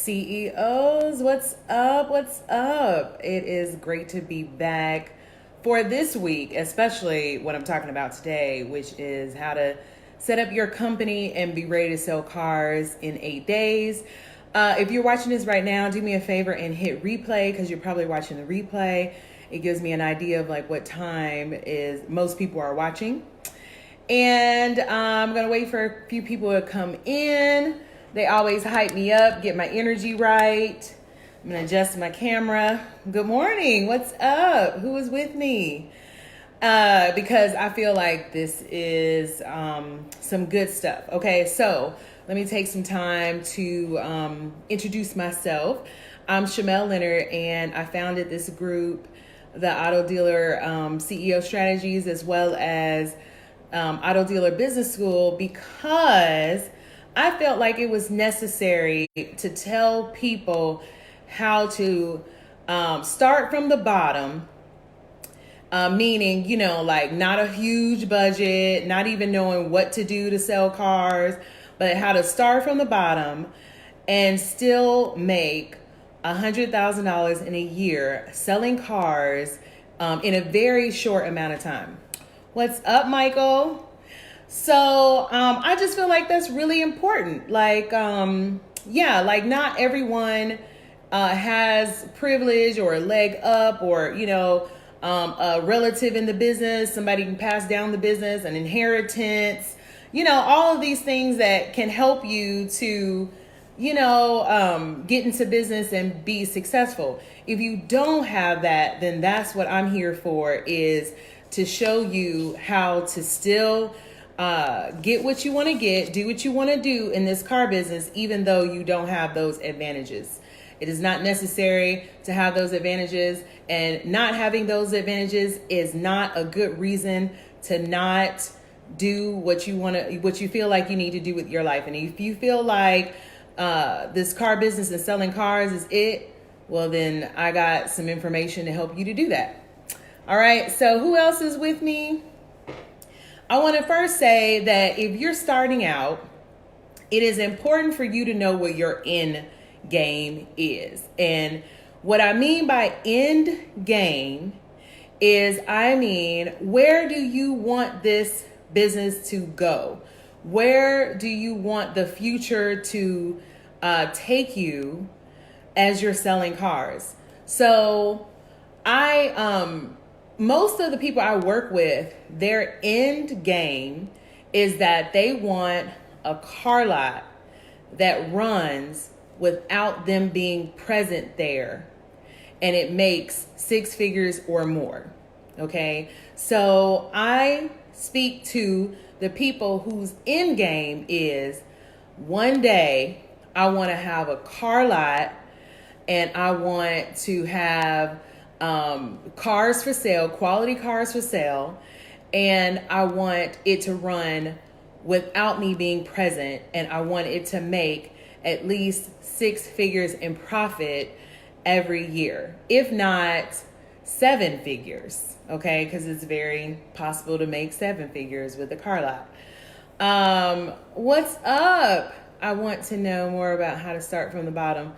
CEOs, what's up? What's up? It is great to be back for this week, especially what I'm talking about today, which is how to set up your company and be ready to sell cars in 8 days. If you're watching this right now, do me a favor and hit replay because you're probably watching the replay. It gives me an idea of like what time is most people are watching. And I'm going to wait for a few people to come in. They always hype me up, get my energy right. I'm going to adjust my camera. Good morning. What's up? Who is with me? Because I feel like this is some good stuff. Okay, so let me take some time to introduce myself. I'm Shamel Leonard, and I founded this group, the Auto Dealer CEO Strategies, as well as Auto Dealer Business School, because I felt like it was necessary to tell people how to start from the bottom, meaning, like not a huge budget, not even knowing what to do to sell cars, but how to start from the bottom and still make $100,000 in a year selling cars in a very short amount of time. What's up, Michael? So I just feel like that's really important. Like, like not everyone has privilege or a leg up or, a relative in the business, somebody can pass down the business, an inheritance, all of these things that can help you to, get into business and be successful. If you don't have that, then that's what I'm here for, is to show you how to still get what you want to get, do what you want to do in this car business, even though you don't have those advantages. It is not necessary to have those advantages, and not having those advantages is not a good reason to not do what you feel like you need to do with your life. And if you feel like this car business and selling cars is it, well, then I got some information to help you to do that. All right, so who else is with me? I want to first say that if you're starting out, it is important for you to know what your end game is. And what I mean by end game is, where do you want this business to go? Where do you want the future to take you as you're selling cars? So most of the people I work with, their end game is that they want a car lot that runs without them being present there, and it makes 6 figures or more. Okay, so I speak to the people whose end game is, one day I want to have a car lot and I want to have cars for sale, quality cars for sale, and I want it to run without me being present, and I want it to make at least 6 figures in profit every year, if not 7 figures, okay? Because it's very possible to make 7 figures with a car lot. What's up? I want to know more about how to start from the bottom.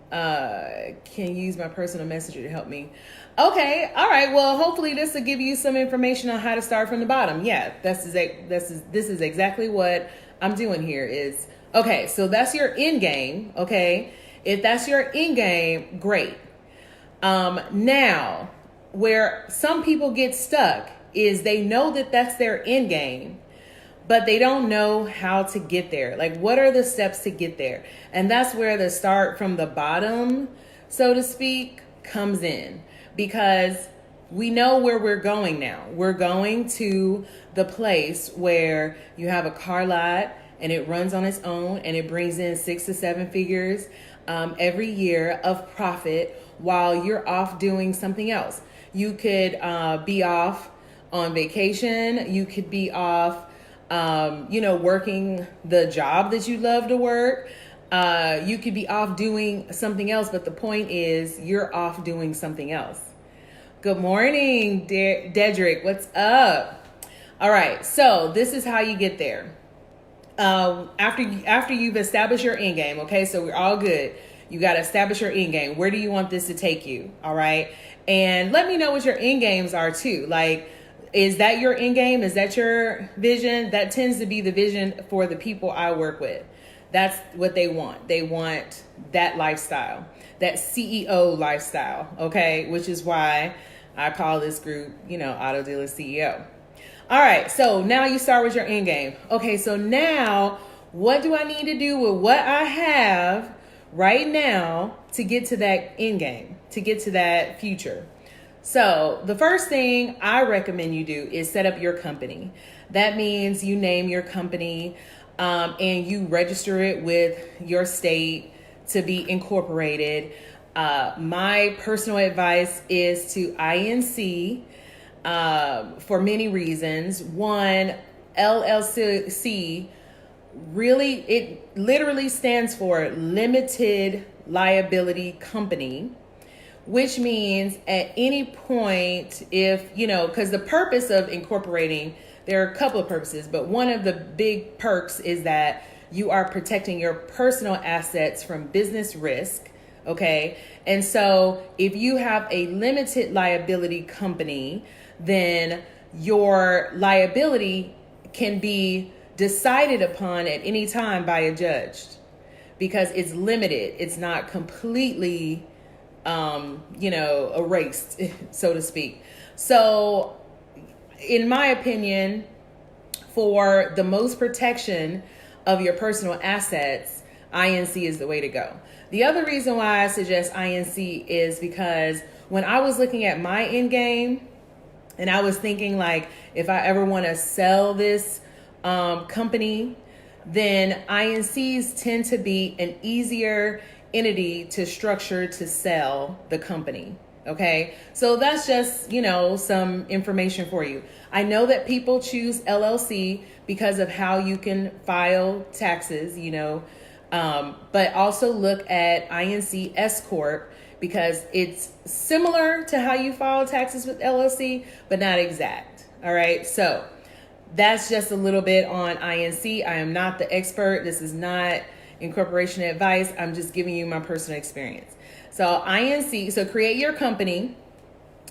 Can use my personal messenger to help me. Okay, all right. Well, hopefully this will give you some information on how to start from the bottom. Yeah, this is exactly what I'm doing here. Is okay. So that's your end game. Okay, if that's your end game, great. Now, where some people get stuck is they know that that's their end game, but they don't know how to get there. Like, what are the steps to get there? And that's where the start from the bottom, so to speak, comes in, because we know where we're going now. We're going to the place where you have a car lot and it runs on its own and it brings in 6 to 7 figures every year of profit while you're off doing something else. You could be off on vacation. You could be off working the job that you love to work. You could be off doing something else, but the point is you're off doing something else. Good morning, Dedrick. What's up? All right, so this is how you get there. After you've established your end game, okay, so we're all good. You got to establish your end game. Where do you want this to take you? All right. And let me know what your end games are too. Like, is that your end game? Is that your vision? That tends to be the vision for the people I work with. That's what they want. They want that lifestyle, that CEO lifestyle. Okay. Which is why I call this group, Auto Dealer CEO. All right. So now you start with your end game. Okay. So now what do I need to do with what I have right now to get to that end game, to get to that future? So the first thing I recommend you do is set up your company. That means you name your company and you register it with your state to be incorporated. My personal advice is to INC for many reasons. One, LLC it literally stands for Limited Liability Company, which means at any point, if, because the purpose of incorporating, there are a couple of purposes, but one of the big perks is that you are protecting your personal assets from business risk. Okay. And so if you have a limited liability company, then your liability can be decided upon at any time by a judge because it's limited. It's not completely, erased, so to speak. So in my opinion, for the most protection of your personal assets, INC is the way to go. The other reason why I suggest INC is because when I was looking at my end game and I was thinking like, if I ever want to sell this company, then INCs tend to be an easier entity to structure to sell the company. Okay, so that's just, some information for you. I know that people choose LLC because of how you can file taxes, but also look at INC S Corp because it's similar to how you file taxes with LLC, but not exact. All right, so that's just a little bit on INC. I am not the expert. This is not incorporation advice. I'm just giving you my personal experience. So INC, so create your company.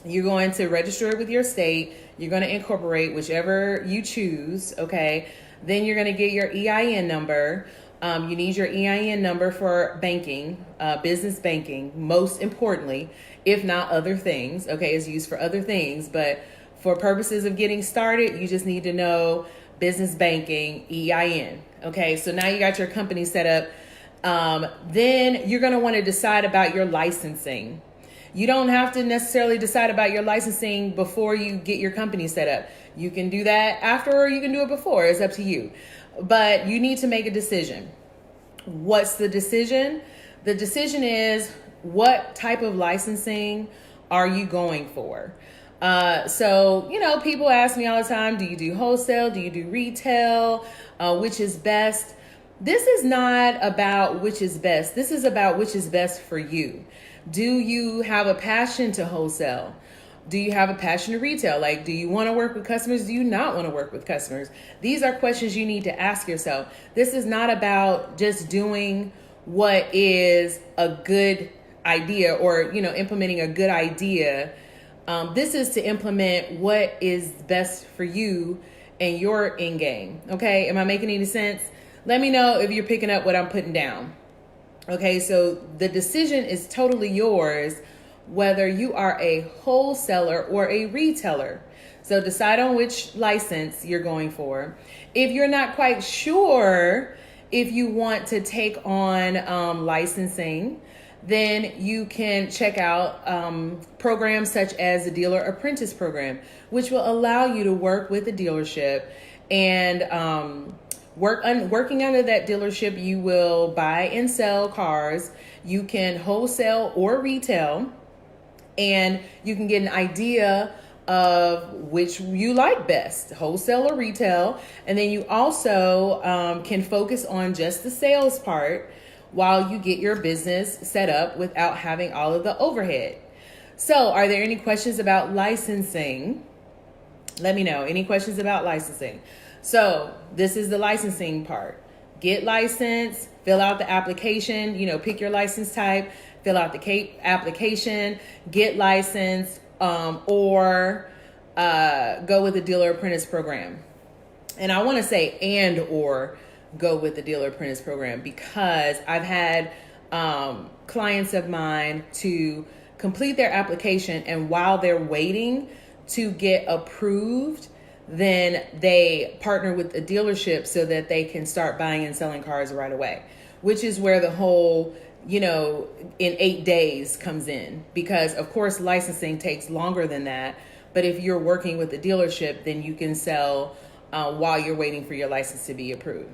You're going to register it with your state. You're going to incorporate whichever you choose. Okay. Then you're going to get your EIN number. You need your EIN number for banking, business banking, most importantly, if not other things. Okay. It's used for other things, but for purposes of getting started, you just need to know business banking, EIN. Okay, so now you got your company set up. Then you're going to want to decide about your licensing. You don't have to necessarily decide about your licensing before you get your company set up. You can do that after or you can do it before. It's up to you. But you need to make a decision. What's the decision? The decision is what type of licensing are you going for? So, people ask me all the time, do you do wholesale? Do you do retail? Which is best? This is not about which is best. This is about which is best for you. Do you have a passion to wholesale? Do you have a passion to retail? Like, do you want to work with customers? Do you not want to work with customers? These are questions you need to ask yourself. This is not about just doing what is a good idea or, implementing a good idea. This is to implement what is best for you and your end game. Okay. Am I making any sense? Let me know if you're picking up what I'm putting down. Okay. So the decision is totally yours, whether you are a wholesaler or a retailer. So decide on which license you're going for. If you're not quite sure if you want to take on licensing, then you can check out programs such as the Dealer Apprentice Program, which will allow you to work with a dealership and working under that dealership, you will buy and sell cars. You can wholesale or retail, and you can get an idea of which you like best, wholesale or retail. And then you also can focus on just the sales part while you get your business set up without having all of the overhead. So are there any questions about licensing? Let me know. Any questions about licensing? So this is the licensing part. get licensed, fill out the application, pick your license type, fill out the application, get licensed, or go with the dealer apprentice program. And I want to say or go with the dealer apprentice program, because I've had clients of mine to complete their application, and while they're waiting to get approved, then they partner with a dealership so that they can start buying and selling cars right away, which is where the whole, in 8 days comes in, because of course licensing takes longer than that. But if you're working with a dealership, then you can sell while you're waiting for your license to be approved.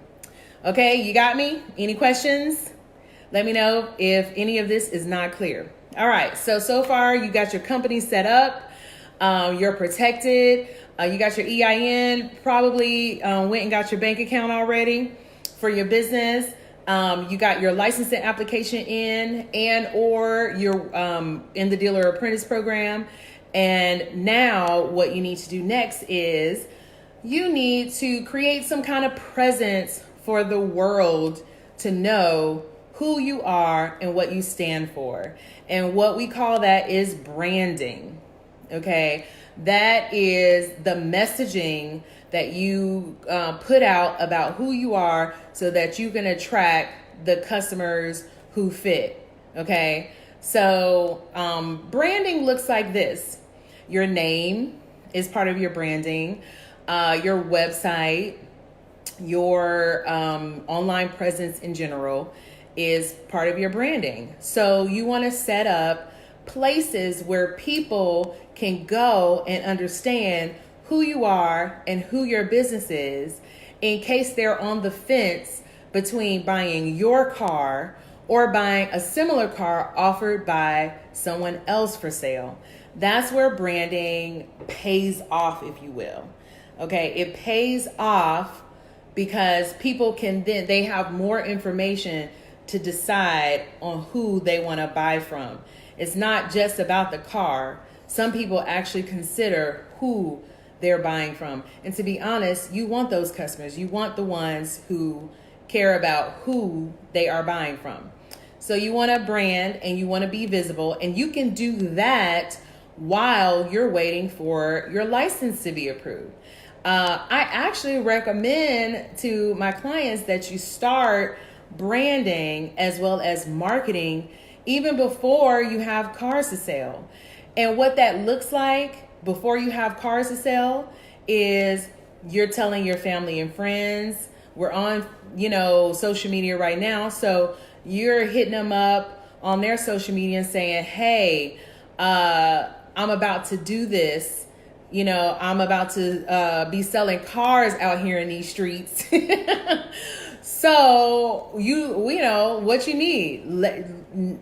Okay, you got me? Any questions? Let me know if any of this is not clear. All right, so far you got your company set up. You're protected. You got your EIN, probably went and got your bank account already for your business. You got your licensing application in, and or you're in the dealer apprentice program. And now what you need to do next is you need to create some kind of presence for the world to know who you are and what you stand for. And what we call that is branding. Okay, that is the messaging that you put out about who you are, so that you can attract the customers who fit. Okay, so branding looks like this. Your name is part of your branding, your website, your online presence in general is part of your branding. So you want to set up places where people can go and understand who you are and who your business is, in case they're on the fence between buying your car or buying a similar car offered by someone else for sale. That's where branding pays off, if you will. Okay, it pays off because people can then, they have more information to decide on who they want to buy from. It's not just about the car. Some people actually consider who they're buying from. And to be honest, you want those customers. You want the ones who care about who they are buying from. So you want to brand and you want to be visible, and you can do that while you're waiting for your license to be approved. I actually recommend to my clients that you start branding as well as marketing even before you have cars to sell. And what that looks like before you have cars to sell is you're telling your family and friends. We're on, social media right now. So you're hitting them up on their social media and saying, hey, I'm about to do this. I'm about to be selling cars out here in these streets. So what you need.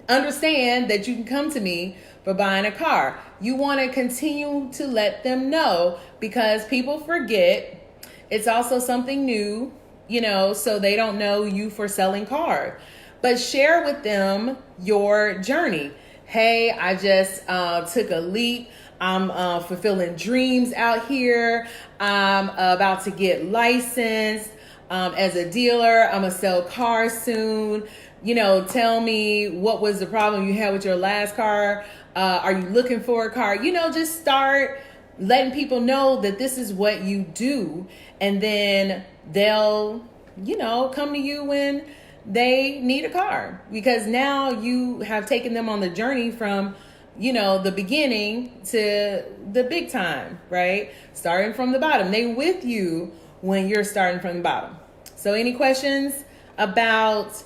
Understand that you can come to me for buying a car. You want to continue to let them know, because people forget. It's also something new, so they don't know you for selling cars. But share with them your journey. Hey, I just took a leap. I'm fulfilling dreams out here. I'm about to get licensed as a dealer. I'm going to sell cars soon. Tell me, what was the problem you had with your last car? Are you looking for a car? Just start letting people know that this is what you do. And then they'll, come to you when they need a car, because now you have taken them on the journey from, the beginning to the big time, right? Starting from the bottom. They with you when you're starting from the bottom. So any questions about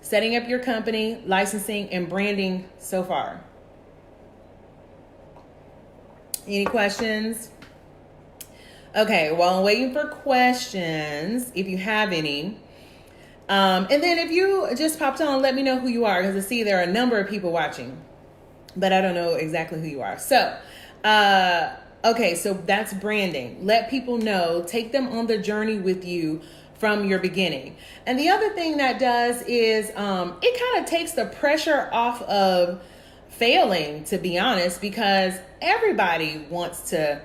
setting up your company, licensing, and branding so far? Any questions? Okay, well, I'm waiting for questions, if you have any. And then if you just popped on, let me know who you are, because I see there are a number of people watching, but I don't know exactly who you are. So, okay, so that's branding. Let people know, take them on the journey with you from your beginning. And the other thing that does is it kind of takes the pressure off of failing, to be honest, because everybody wants to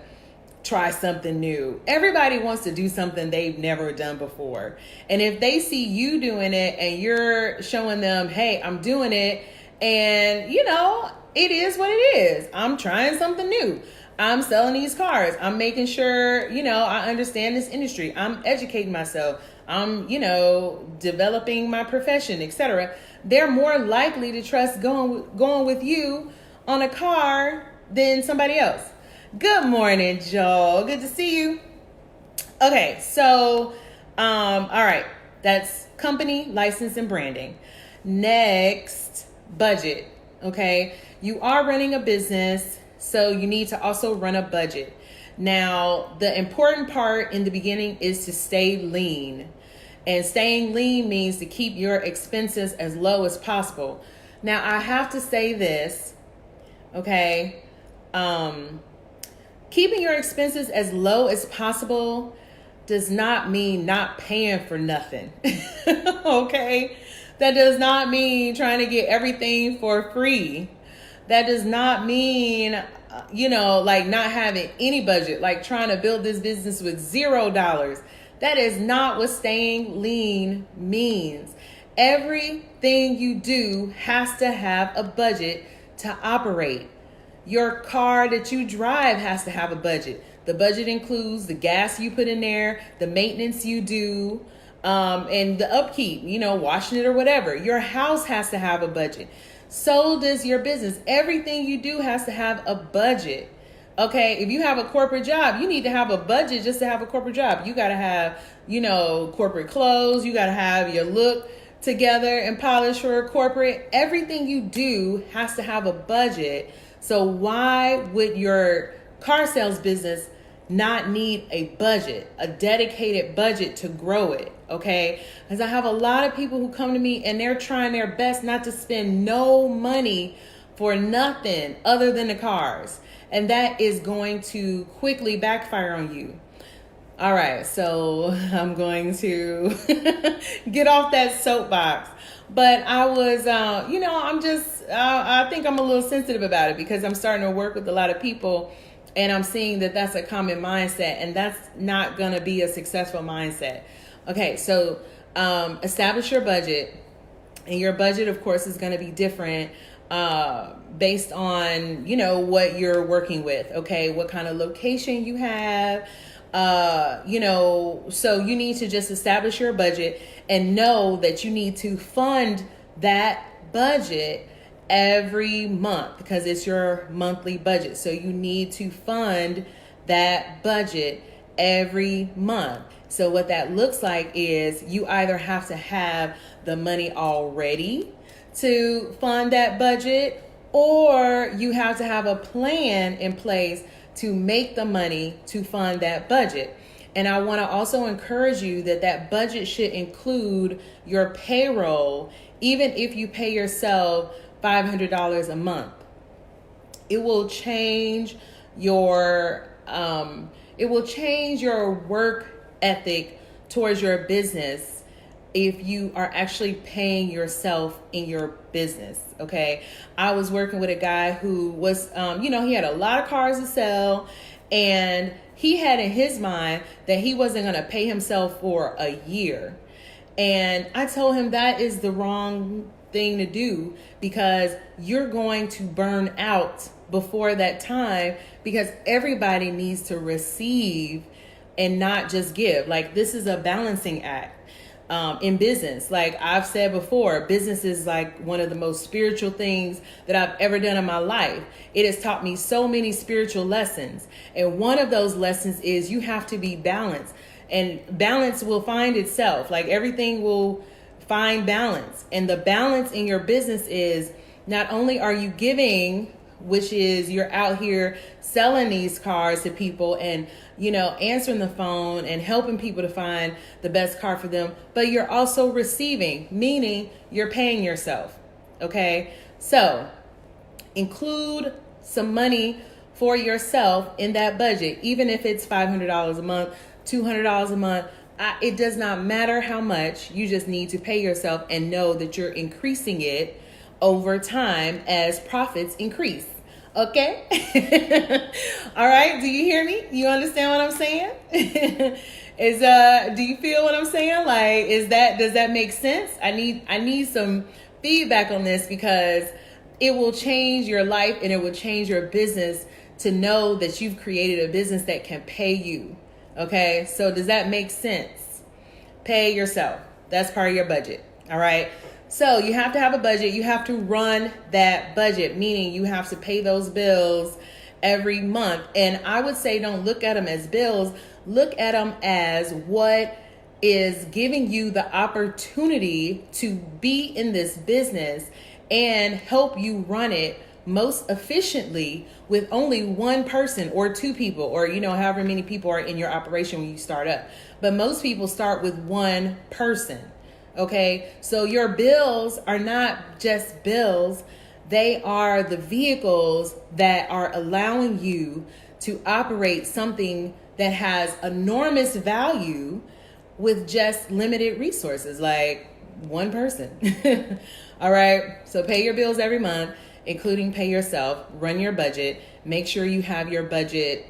try something new. Everybody wants to do something they've never done before. And if they see you doing it and you're showing them, hey, I'm doing it, and it is what it is. I'm trying something new. I'm selling these cars. I'm making sure, I understand this industry. I'm educating myself. I'm, developing my profession, etc. They're more likely to trust going with you on a car than somebody else. Good morning, Joel. Good to see you. Okay, so, all right. That's company, license, and branding. Next, budget. Okay, you are running a business, so you need to also run a budget. Now, the important part in the beginning is to stay lean. And staying lean means to keep your expenses as low as possible. Now, I have to say this, okay? Keeping your expenses as low as possible does not mean not paying for nothing, okay? That does not mean trying to get everything for free. That does not mean, like not having any budget, like trying to build this business with $0. That is not what staying lean means. Everything you do has to have a budget to operate. Your car that you drive has to have a budget. The budget includes the gas you put in there, the maintenance you do, and the upkeep, washing it or whatever. Your house has to have a budget. So does your business. Everything you do has to have a budget. Okay, if you have a corporate job, you need to have a budget just to have a corporate job. You got to have, corporate clothes. You got to have your look together and polished for corporate. Everything you do has to have a budget. So why would your car sales business not need a budget, a dedicated budget to grow it? Okay, because I have a lot of people who come to me and they're trying their best not to spend no money for nothing other than the cars. And that is going to quickly backfire on you. All right, so I'm going to get off that soapbox. But I was, I think I'm a little sensitive about it because I'm starting to work with a lot of people and I'm seeing that that's a common mindset and that's not going to be a successful mindset. Okay, so establish your budget, and your budget, of course, is going to be different based on, what you're working with. Okay, what kind of location you have. So you need to just establish your budget and know that you need to fund that budget every month because it's your monthly budget. So you need to fund that budget every month. So what that looks like is you either have to have the money already to fund that budget, or you have to have a plan in place to make the money to fund that budget. And I want to also encourage you that that budget should include your payroll, even if you pay yourself $500 a month. It will change your work ethic towards your business if you are actually paying yourself in your business. Okay, I was working with a guy who was he had a lot of cars to sell, and he had in his mind that he wasn't going to pay himself for a year. And I told him that is the wrong thing to do because you're going to burn out before that time, because everybody needs to receive and not just give. Like, this is a balancing act. In business, like I've said before, business is like one of the most spiritual things that I've ever done in my life. It has taught me so many spiritual lessons. And one of those lessons is you have to be balanced, and balance will find itself. Like, everything will find balance. And the balance in your business is not only are you giving, which is you're out here selling these cars to people and, answering the phone and helping people to find the best car for them, but you're also receiving, meaning you're paying yourself. Okay. So include some money for yourself in that budget, even if it's $500 a month, $200 a month. It does not matter how much. You just need to pay yourself and know that you're increasing it over time as profits increase. Okay. All right. Do you hear me? You understand what I'm saying? Do you feel what I'm saying? Like, does that make sense? I need some feedback on this because it will change your life and it will change your business to know that you've created a business that can pay you. Okay. So does that make sense? Pay yourself. That's part of your budget. All right. So you have to have a budget. You have to run that budget, meaning you have to pay those bills every month. And I would say don't look at them as bills. Look at them as what is giving you the opportunity to be in this business and help you run it most efficiently with only one person or two people, or however many people are in your operation when you start up. But most people start with one person. Okay, so your bills are not just bills. They are the vehicles that are allowing you to operate something that has enormous value with just limited resources, like one person. All right, so pay your bills every month, including pay yourself, run your budget, make sure you have your budget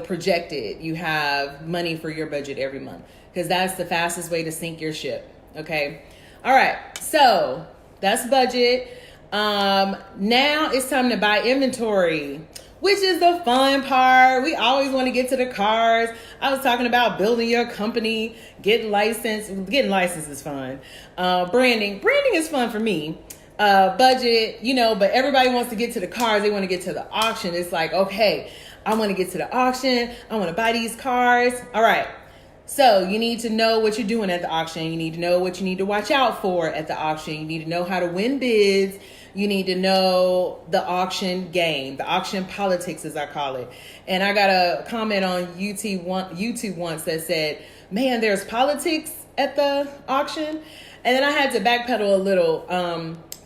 projected. You have money for your budget every month, because that's the fastest way to sink your ship. Okay. All right. So that's budget. Now it's time to buy inventory, which is the fun part. We always want to get to the cars. I was talking about building your company, getting licensed. Getting licensed is fun. Branding is fun for me. Budget, but everybody wants to get to the cars. They want to get to the auction. It's like, okay, I want to get to the auction. I want to buy these cars. All right. So you need to know what you're doing at the auction. You need to know what you need to watch out for at the auction. You need to know how to win bids. You need to know the auction game, the auction politics, as I call it. And I got a comment on YouTube once that said, man, there's politics at the auction. And then I had to backpedal a little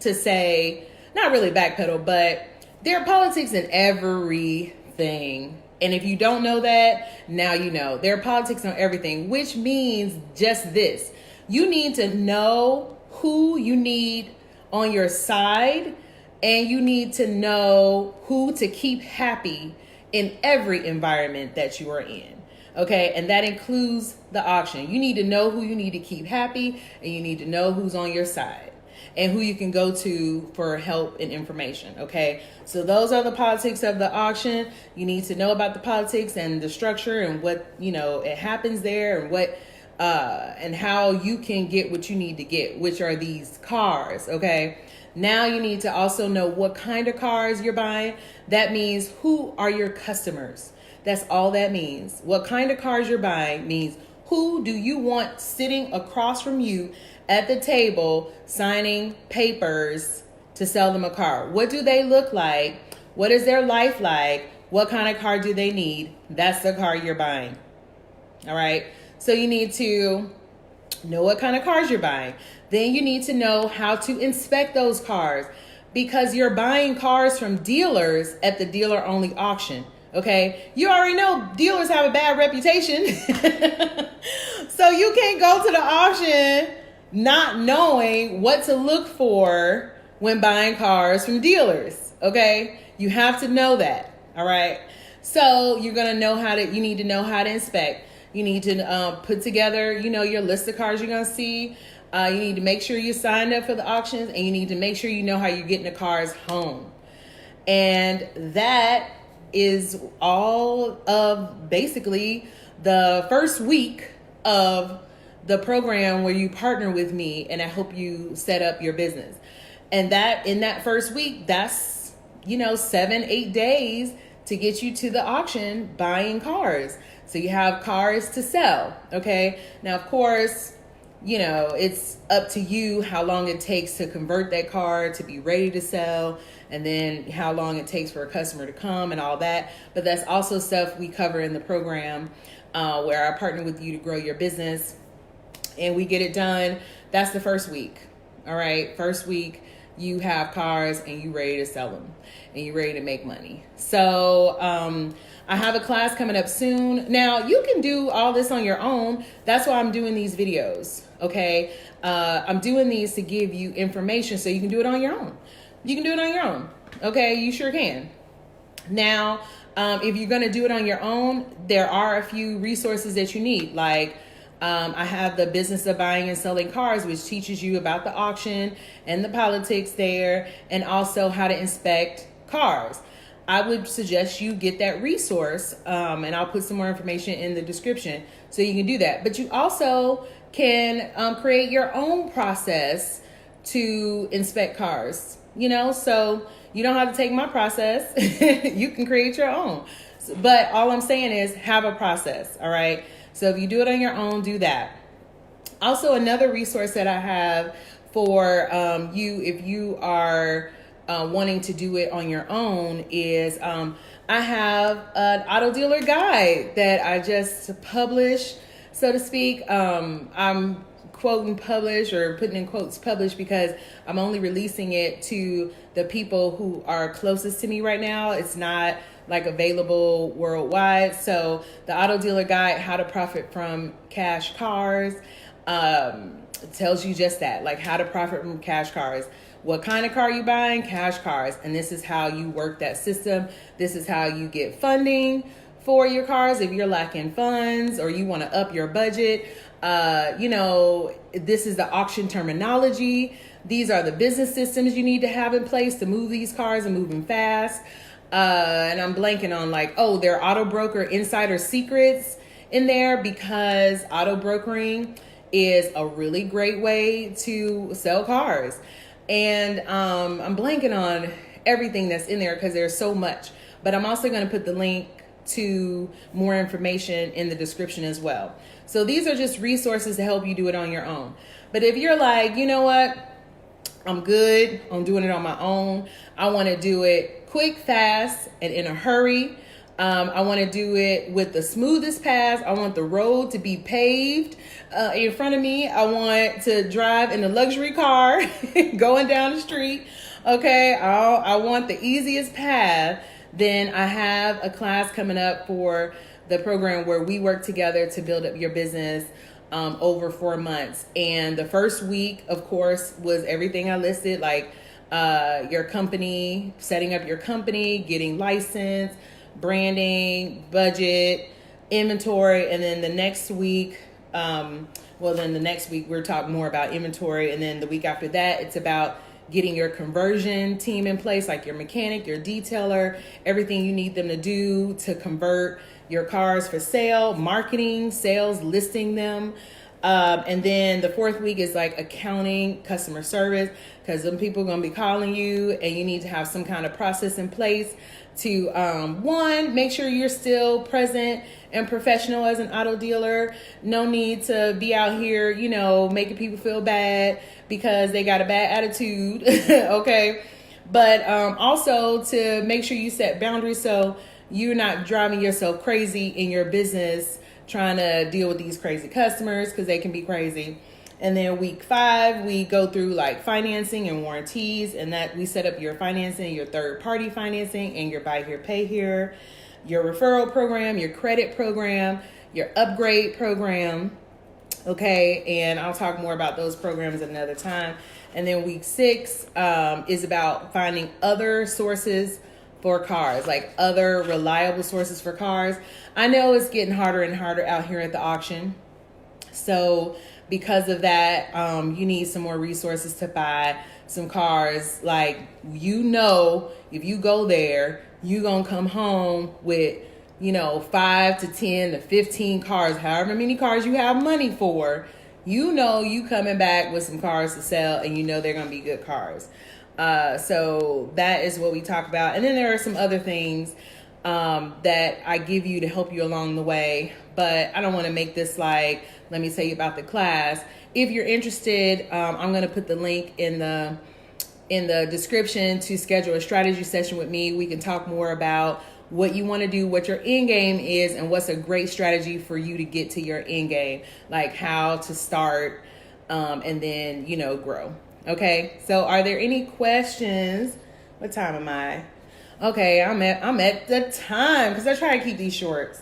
to say, not really backpedal, but there are politics in everything. And if you don't know that, now you know. There are politics on everything, which means just this. You need to know who you need on your side, and you need to know who to keep happy in every environment that you are in. Okay, and that includes the auction. You need to know who you need to keep happy, and you need to know who's on your side and who you can go to for help and information. Okay, so those are the politics of the auction. You need to know about the politics and the structure and what it happens there, and what and how you can get what you need to get, which are these cars. Okay, now you need to also know what kind of cars you're buying. That means who are your customers. That's all that means. What kind of cars you're buying means who do you want sitting across from you at the table signing papers to sell them a car. What do they look like? What is their life like? What kind of car do they need? That's the car you're buying. All right. So you need to know what kind of cars you're buying. Then you need to know how to inspect those cars, because you're buying cars from dealers at the dealer only auction. Okay, you already know dealers have a bad reputation. So you can't go to the auction not knowing what to look for when buying cars from dealers. Okay, you have to know that. All right, so you're gonna know you need to know how to inspect. You need to put together, your list of cars you're gonna see. You need to make sure you signed up for the auctions, and you need to make sure you know how you're getting the cars home. And that is all of basically the first week of the program where you partner with me and I help you set up your business. And that in that first week, that's 7-8 days to get you to the auction buying cars. So you have cars to sell. Okay, now of course, it's up to you how long it takes to convert that car to be ready to sell, and then how long it takes for a customer to come and all that. But that's also stuff we cover in the program where I partner with you to grow your business, and we get it done. That's the first week. All right, first week you have cars and you ready to sell them and you ready to make money. So I have a class coming up soon. Now you can do all this on your own. That's why I'm doing these videos. Okay, I'm doing these to give you information so you can do it on your own. You can do it on your own. Okay, you sure can. Now, if you're going to do it on your own, there are a few resources that you need. Like, I have the Business of Buying and Selling Cars, which teaches you about the auction and the politics there, and also how to inspect cars. I would suggest you get that resource, and I'll put some more information in the description so you can do that. But you also can create your own process to inspect cars, so you don't have to take my process. You can create your own. But all I'm saying is have a process, all right? So if you do it on your own, do that. Also, another resource that I have for you, if you are wanting to do it on your own, is I have an auto dealer guide that I just published, so to speak. I'm quoting publish, or putting in quotes publish, because I'm only releasing it to the people who are closest to me right now. It's not like available worldwide. So the auto dealer guide, how to profit from cash cars, tells you just that, like how to profit from cash cars. What kind of car you buying? Cash cars. And this is how you work that system. This is how you get funding for your cars if you're lacking funds or you want to up your budget. This is the auction terminology. These are the business systems you need to have in place to move these cars and move them fast. And I'm blanking on there are auto broker insider secrets in there, because auto brokering is a really great way to sell cars. And I'm blanking on everything that's in there because there's so much. But I'm also going to put the link to more information in the description as well. So these are just resources to help you do it on your own. But if you're like, you know what, I'm good, I'm doing it on my own, I want to do it quick, fast, and in a hurry. I want to do it with the smoothest path. I want the road to be paved in front of me. I want to drive in a luxury car going down the street. Okay, I want the easiest path. Then I have a class coming up for the program where we work together to build up your business over 4 months. And the first week, of course, was everything I listed, like your company, setting up your company, getting licensed, branding, budget, inventory. And then the next week, we're talking more about inventory. And then the week after that, it's about getting your conversion team in place, like your mechanic, your detailer, everything you need them to do to convert your cars for sale, marketing, sales, listing them. And then the fourth week is like accounting, customer service, because some people are going to be calling you and you need to have some kind of process in place to, make sure you're still present and professional as an auto dealer. No need to be out here, making people feel bad because they got a bad attitude. Okay. But also to make sure you set boundaries so you're not driving yourself crazy in your business trying to deal with these crazy customers, because they can be crazy. And then week 5, we go through like financing and warranties, and that we set up your financing, your third party financing, and your buy here, pay here, your referral program, your credit program, your upgrade program. Okay. And I'll talk more about those programs another time. And then week 6 is about finding other sources for cars, like other reliable sources for cars. I know it's getting harder and harder out here at the auction. So because of that, you need some more resources to buy some cars. Like, if you go there, you're going to come home with, 5 to 10 to 15 cars, however many cars you have money for. You coming back with some cars to sell, and they're going to be good cars. So that is what we talk about. And then there are some other things that I give you to help you along the way. But I don't want to make this like, let me tell you about the class. If you're interested, I'm going to put the link in the description to schedule a strategy session with me. We can talk more about what you want to do, what your end game is, and what's a great strategy for you to get to your end game, like how to start and then, grow. Okay, so are there any questions? What time am I? Okay, I'm at the time, because I try to keep these short.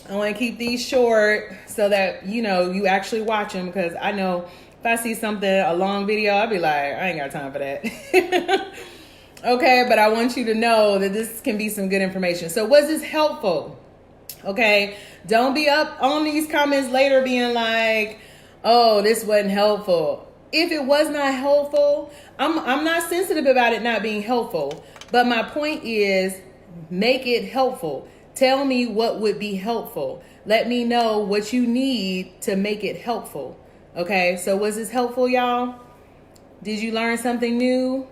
I want to keep these short so that you actually watch them, because I know If I see something, a long video, I'll be like, I ain't got time for that. Okay, but I want you to know that this can be some good information. So was this helpful? Okay, don't be up on these comments later being like, oh, this wasn't helpful. If it was not helpful, I'm not sensitive about it not being helpful. But my point is, make it helpful. Tell me what would be helpful. Let me know what you need to make it helpful. Okay, so was this helpful, y'all? Did you learn something new?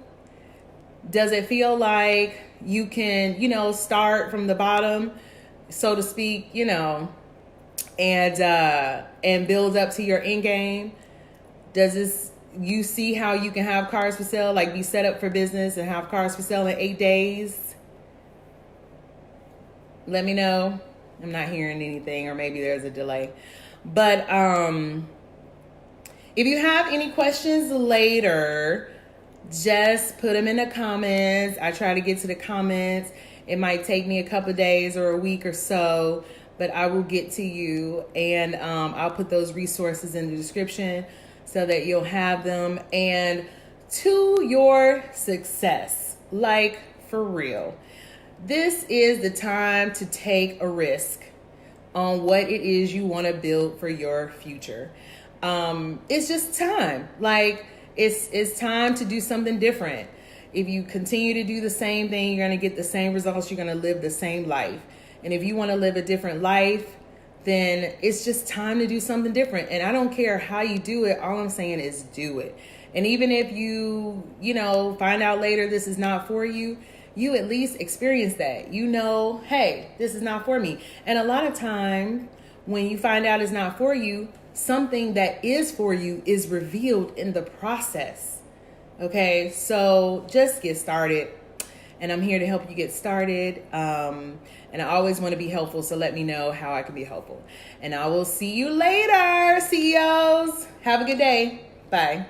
Does it feel like you can, start from the bottom, so to speak, and build up to your end game? Does this, you see how you can have cars for sale, like be set up for business and have cars for sale in 8 days? Let me know. I'm not hearing anything, or maybe there's a delay. But if you have any questions later, just put them in the comments. I try to get to the comments. It might take me a couple of days or a week or so, but I will get to you, and I'll put those resources in the description so that you'll have them. And to your success, like for real, this is the time to take a risk on what it is you want to build for your future. It's just time. Like, it's time to do something different. If you continue to do the same thing, you're going to get the same results. You're going to live the same life. And if you want to live a different life, then it's just time to do something different. And I don't care how you do it. All I'm saying is do it. And even if you find out later this is not for you, you at least experience that. Hey, this is not for me. And a lot of time when you find out it's not for you, something that is for you is revealed in the process. Okay, so just get started. And I'm here to help you get started. And I always want to be helpful, so let me know how I can be helpful. And I will see you later, CEOs. Have a good day. Bye.